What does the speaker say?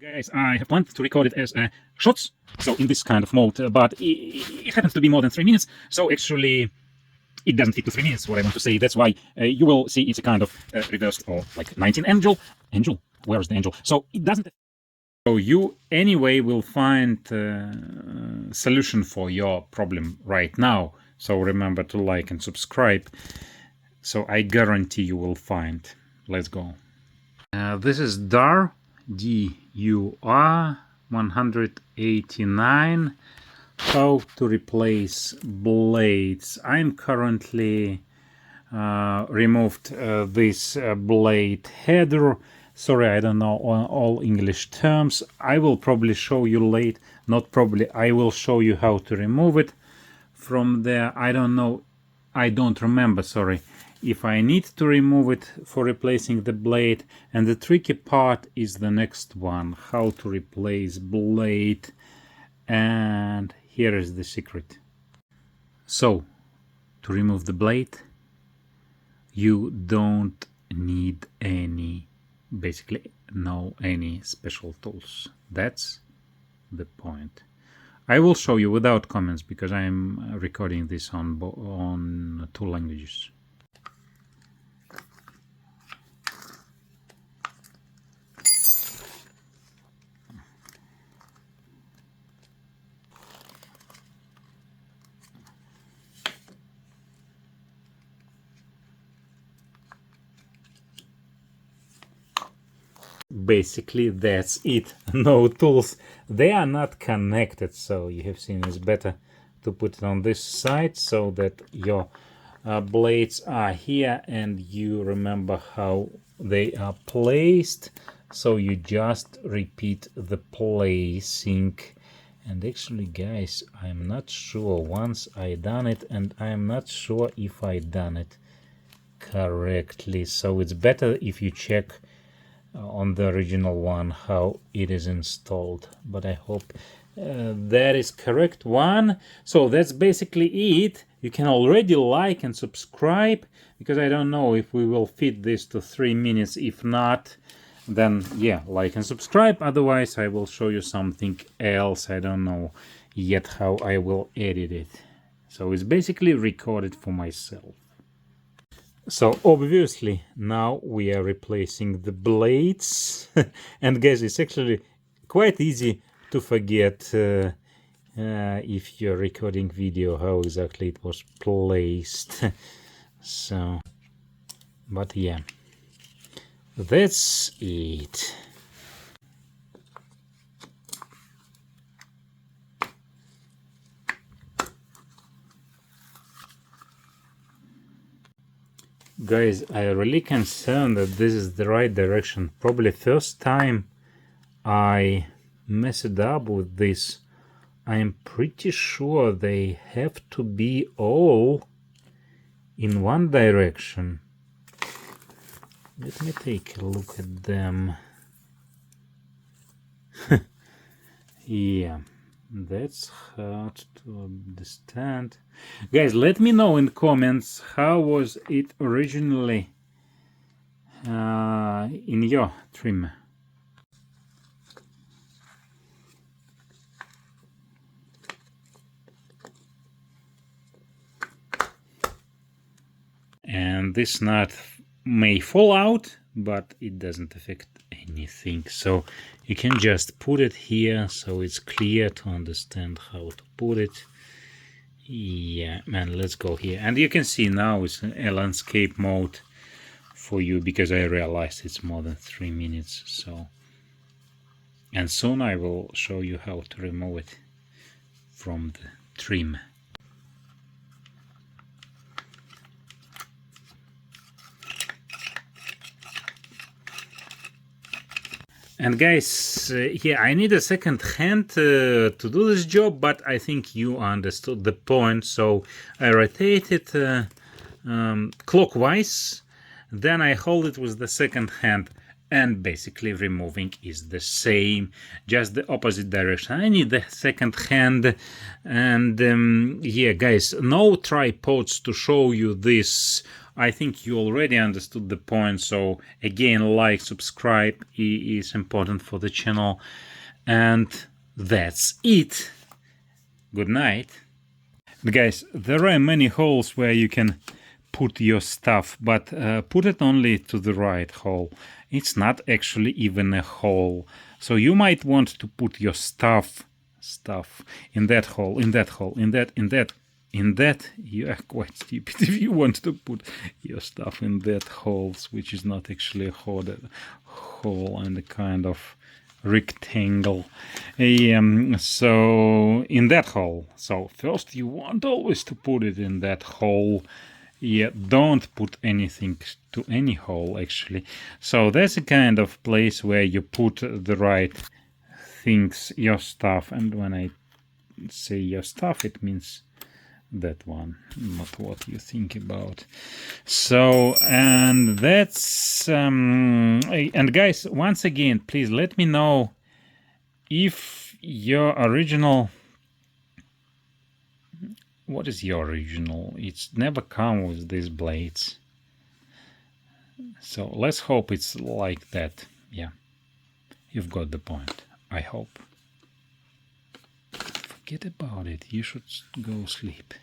Guys, I have planned to record it as shorts, so in this kind of mode, but it happens to be more than 3 minutes, so actually it doesn't fit to 3 minutes, what I want to say. That's why you will see it's a kind of reversed or like 19 angel. Angel? Where's the angel? So it doesn't... So you anyway will find a solution for your problem right now. So remember to like and subscribe. So I guarantee you will find. Let's go. This is DUR189. How to replace blades. I'm currently removed this blade header. Sorry, I don't know all English terms. I will probably show you late. Not probably. I will show you how to remove it from there. I don't know. I don't remember. Sorry. If I need to remove it for replacing the blade. And the tricky part is the next one. How to replace blade. And here is the secret. So, to remove the blade, you don't need basically any special tools. That's the point. I will show you without comments because I am recording this on 2 languages. Basically that's it. No tools. They are not connected, so you have seen it's better to put it on this side so that your blades are here and you remember how they are placed. So you just repeat the placing. And actually guys, I'm not sure once I done it, and I'm not sure if I done it correctly. So it's better if you check on the original one how it is installed, but I hope that is correct one. So that's basically it. You can already like and subscribe because I don't know if we will fit this to 3 minutes. If not, then yeah, like and subscribe. Otherwise I will show you something else. I don't know yet how I will edit it. So it's basically recorded for myself. So obviously now we are replacing the blades and guys, it's actually quite easy to forget if you're recording video how exactly it was placed. So, but yeah, that's it. Guys, I'm really concerned that this is the right direction. Probably first time I messed up with this. I'm pretty sure they have to be all in one direction. Let me take a look at them. Yeah. That's hard to understand. Guys, let me know in comments how was it originally in your trim. And this nut may fall out, but it doesn't affect anything. So you can just put it here so it's clear to understand how to put it. Yeah, man, let's go here. And you can see now it's a landscape mode for you because I realized it's more than 3 minutes. So, and soon I will show you how to remove it from the trim. And guys, yeah, I need a second hand to do this job, but I think you understood the point. So I rotate it clockwise, then I hold it with the second hand, and basically removing is the same, just the opposite direction. I need the second hand, and yeah, guys, no tripods to show you this I think you already understood the point. So again, like, subscribe is important for the channel. And that's it. Good night. Guys, there are many holes where you can put your stuff, but put it only to the right hole. It's not actually even a hole. So you might want to put your stuff in that hole, in that hole, in that. You are quite stupid if you want to put your stuff in that holes, which is not actually a hole and a kind of rectangle. So in that hole. So first you want always to put it in that hole. Yeah, don't put anything to any hole actually. So that's a kind of place where you put the right things, your stuff. And when I say your stuff, it means that one, not what you think about. So, and that's and guys, once again, please let me know if your original, what is your original? It's never come with these blades, so let's hope it's like that. Yeah, you've got the point, I hope. Forget about it, you should go sleep.